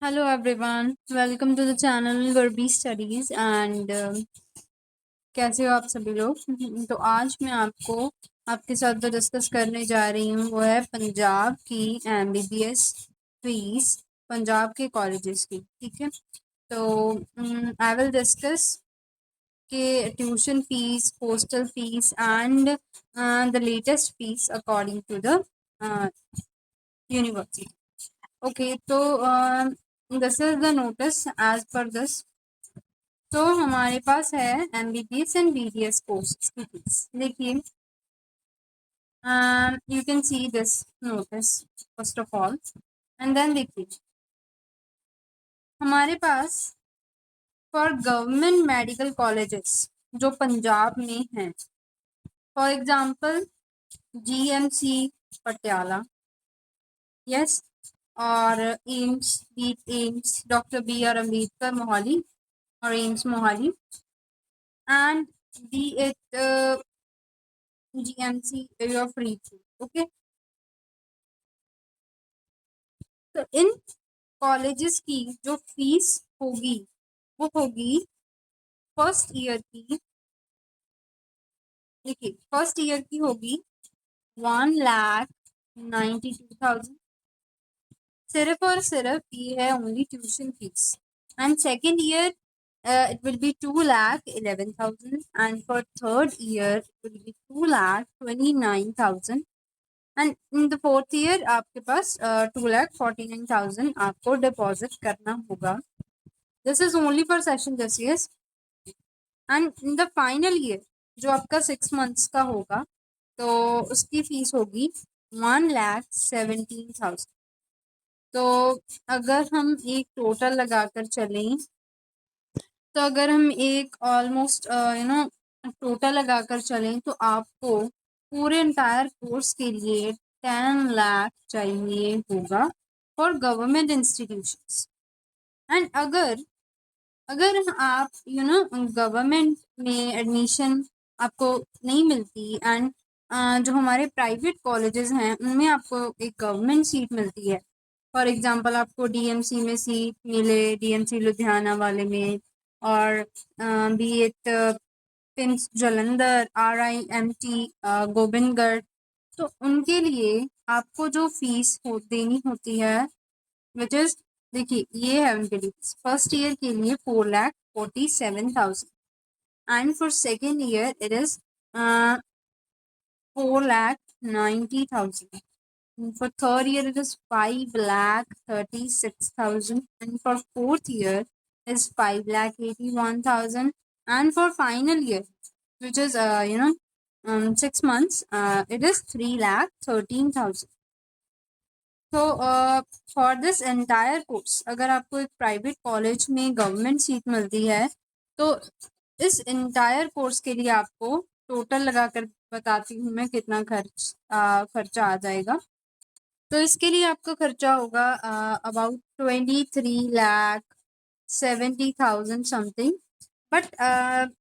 Hello everyone, welcome to the channel Gurbi Studies and कैसे हो आप सभी लोग। तो आज मैं आपके साथ जो डिस्कस करने जा रही हूँ वो है पंजाब की एमबीबीएस फीस, पंजाब के कॉलेजेस की। ठीक है, तो आई विल डिस्कस के tuition fees, hostel fees and the latest fees according to the university. Okay, तो this is the notice as per this. तो हमारे पास है एमबीबीएस एंड बीडीएस कोर्सेज की फीस। देखिए, you can see this notice first of all and then देखिए हमारे पास फॉर गवर्नमेंट मेडिकल कॉलेजेस जो पंजाब में हैं, for example GMC Patiala, yes, और AIIMS doctor B are Ambedkar Mohali और AIIMS Mohali and B it GMC your free through. Okay, तो इन कॉलेजेस की जो फीस होगी वो होगी फर्स्ट ईयर की। देखिए, फर्स्ट ईयर की होगी 1,92,000, सिर्फ और सिर्फ ये है only tuition fees. And second year it will be 2,11,000 and for third year it will be 2,29,000 and in the fourth year आपके पास 2,49,000 आपको डिपॉजिट करना होगा। This is only for session this year and in the final year जो आपका 6 months का होगा तो उसकी फीस होगी 1,17,000। तो अगर हम एक टोटल लगाकर चलें, तो अगर हम एक ऑलमोस्ट टोटल लगाकर चलें तो आपको पूरे एंटायर कोर्स के लिए 10 लाख चाहिए होगा फॉर गवर्नमेंट इंस्टीट्यूशंस। एंड अगर अगर आप गवर्नमेंट में एडमिशन आपको नहीं मिलती एंड जो हमारे प्राइवेट कॉलेजेस हैं उनमें आपको एक गवर्नमेंट सीट मिलती है, फॉर एग्जांपल आपको डीएमसी में सीट मिले, डीएमसी लुधियाना वाले में, और B it PIMS Jalandhar, RIMT Gobindgarh, तो उनके लिए आपको जो फीस देनी होती है विच इज, देखिए ये है उनके लिए फर्स्ट ईयर के लिए 4,47,000 and for second year it is 4,90,000. For third year, it is 5,36,000, and for fourth year is 5,81,000, and for final year, which is 6 months, it is 3,13,000. तो फॉर दिस एंटायर कोर्स अगर आपको एक private college में government seat मिलती है तो इस entire course के लिए आपको टोटल लगाकर बताती हूँ मैं कितना खर्चा आ जाएगा। तो इसके लिए आपका खर्चा होगा अबाउट 23,70,000 समथिंग, बट आप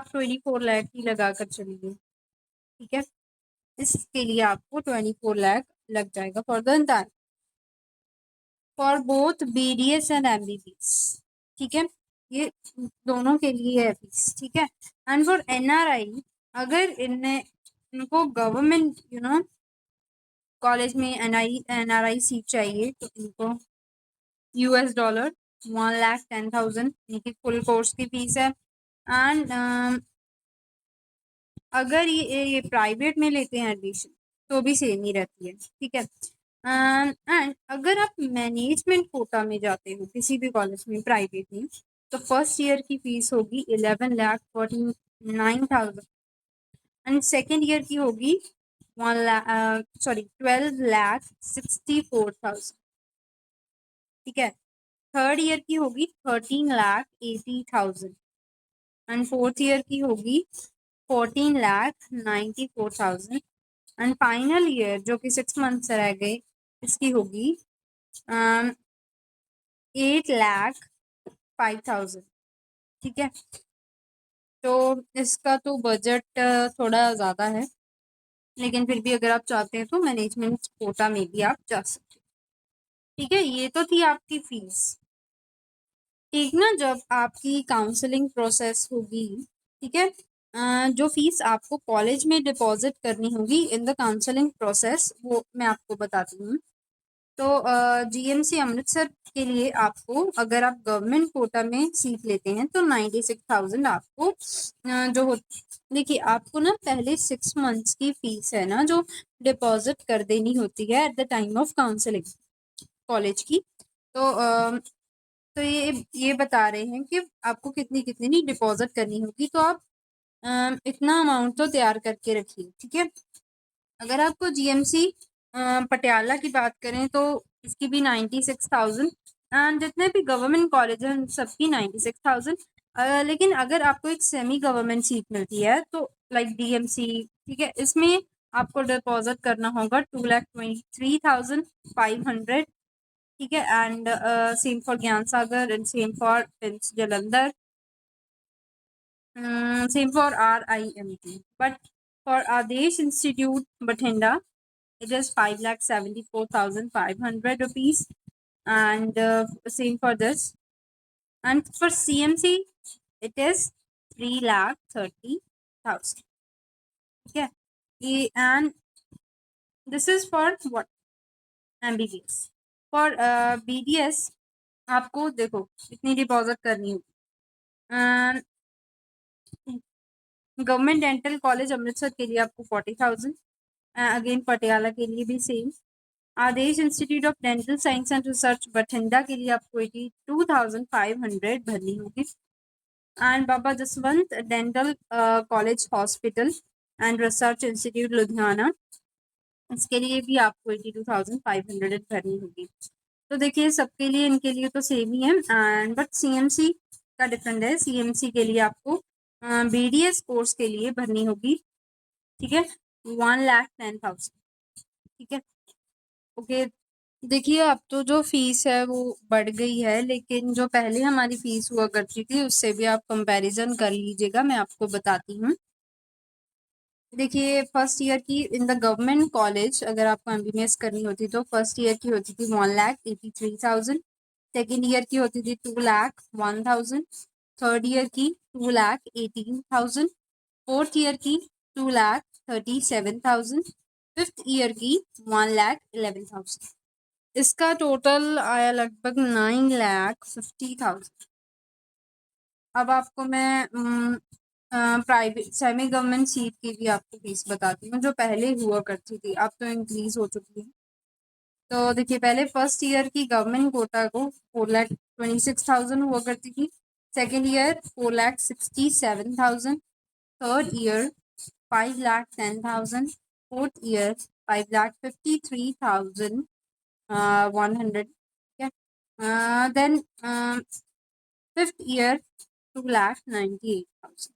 24 लाख ही लगा कर चलिए। ठीक है, इसके लिए आपको 24 लाख लग जाएगा for the entire, for both BDS and MBBS। ठीक है, ये दोनों के लिए है फीस। ठीक है, एंड फॉर NRI अगर इनको गवर्नमेंट कॉलेज में NRI सीट चाहिए तो इनको $1 1,10,000 इनकी फुल कोर्स की फीस है। एंड अगर ये प्राइवेट में लेते हैं एडमिशन तो भी सेम ही रहती है। ठीक है, एंड अगर आप मैनेजमेंट कोटा में जाते हो किसी भी कॉलेज में प्राइवेट में तो फर्स्ट ईयर की फीस होगी 11,49,000 एंड सेकेंड ईयर की होगी 12,64,000। ठीक है, थर्ड ईयर की होगी 13,80,000 एंड फोर्थ ईयर की होगी 14,94,000 एंड फाइनल ईयर जो कि 6 मंथ्स रह गए इसकी होगी 8,05,000। ठीक है, तो इसका तो बजट थोड़ा ज़्यादा है, लेकिन फिर भी अगर आप चाहते हैं तो मैनेजमेंट कोटा में भी आप जा सकते हैं। ठीक है, ये तो थी आपकी फीस। एक ना जब आपकी काउंसलिंग प्रोसेस होगी, ठीक है, जो फीस आपको कॉलेज में डिपॉजिट करनी होगी इन द काउंसलिंग प्रोसेस, वो मैं आपको बताती हूँ। तो जीएमसी अमृतसर के लिए आपको, अगर आप गवर्नमेंट कोटा में सीट लेते हैं तो 96,000 आपको जो हो, देखिए आपको ना पहले 6 मंथ्स की फीस है ना जो डिपॉजिट कर देनी होती है at the time of counselling college की। तो ये बता रहे हैं कि आपको कितनी कितनी डिपॉजिट करनी होगी, तो आप इतना अमाउंट तो तैयार करके रखिए, ठीक है। अगर आपको जीएमसी पटियाला की बात करें तो इसकी भी 96,000, एंड जितने भी गवर्नमेंट कॉलेज हैं सबकी 96,000। लेकिन अगर आपको एक सेमी गवर्नमेंट सीट मिलती है तो लाइक डीएमसी, ठीक है, इसमें आपको डिपॉजिट करना होगा 2,23,500, ठीक है। And same for Gyan Sagar and same for Jalandhar, same for RIMT. But for Adesh Institute Bathinda, it is 5,74,500 rupees, and same for this. And for CMC, it is 3,30,000. Okay, and this is for what? MBBS. For BDS, आपको देखो कितनी deposit करनी होगी। Government dental college Amritsar के लिए आपको 40,000, again Patiala के लिए भी same. Adesh institute of dental science and research Bathinda के लिए आपको 82,500 भरनी होगी। And Baba Jaswant dental college hospital and research institute Ludhiana, इसके लिए भी आपको 82,500 भरनी होगी। तो देखिए सबके लिए, इनके लिए तो सेम ही है, एंड बट सीएमसी का डिफरेंट है। सीएमसी के लिए आपको बीडीएस कोर्स के लिए भरनी होगी, ठीक है, 1,10,000, ठीक है। ओके, देखिए अब तो जो फीस है वो बढ़ गई है, लेकिन जो पहले हमारी फीस हुआ करती थी उससे भी आप कंपैरिजन कर लीजिएगा, मैं आपको बताती हूँ। देखिए फर्स्ट ईयर की इन द गवर्नमेंट कॉलेज अगर आपको एमबीबीएस करनी होती तो फर्स्ट ईयर की होती थी 1,83,000, सेकेंड ईयर की होती थी 2,01,000, थर्ड ईयर की 2,18,000, फोर्थ ईयर की 2,37,000, फिफ्थ ईयर की 1,11,000। इसका टोटल आया लगभग 9,50,000। अब आपको मैं प्राइवेट सेमी गवर्नमेंट सीट की भी आपको फीस बताती हूँ जो पहले हुआ करती थी, अब तो इंक्रीज हो चुकी है। तो देखिए पहले फर्स्ट ईयर की गवर्नमेंट कोटा को 4,26,000 हुआ करती थी, second year 4,67,000, third year 5,10,000, fourth year 5,53,100, ठीक है। देन फिफ्थ ईयर 2,98,000,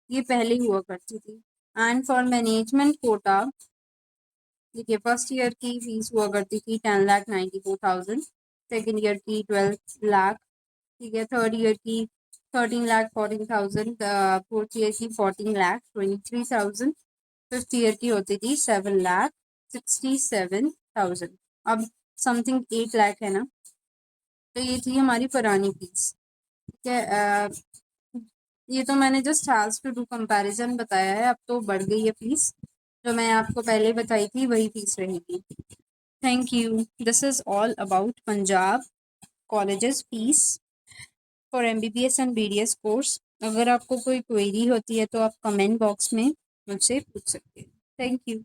ये पहले हुआ करती थी। एंड फॉर मैनेजमेंट कोटा देखिए फर्स्ट ईयर की फीस हुआ करती थी 10,94,000, सेकेंड ईयर की 12 लाख, ठीक है, थर्ड ईयर की 13,14,000, फोर्थ ईयर की 14,23,000, फिफ्थ ईयर की होती थी 7,67,000। अब समथिंग 8 लाख है ना, तो ये थी हमारी पुरानी फीस, ठीक है। ये तो मैंने जस्ट हाल्स टू डू कंपैरिजन बताया है, अब तो बढ़ गई है फीस, जो मैं आपको पहले बताई थी वही फीस रहेगी। Thank you, this is all about Punjab colleges fees for MBBS and BDS course. अगर आपको कोई क्वेरी होती है तो आप कमेंट बॉक्स में मुझसे पूछ सकते हैं। Thank you.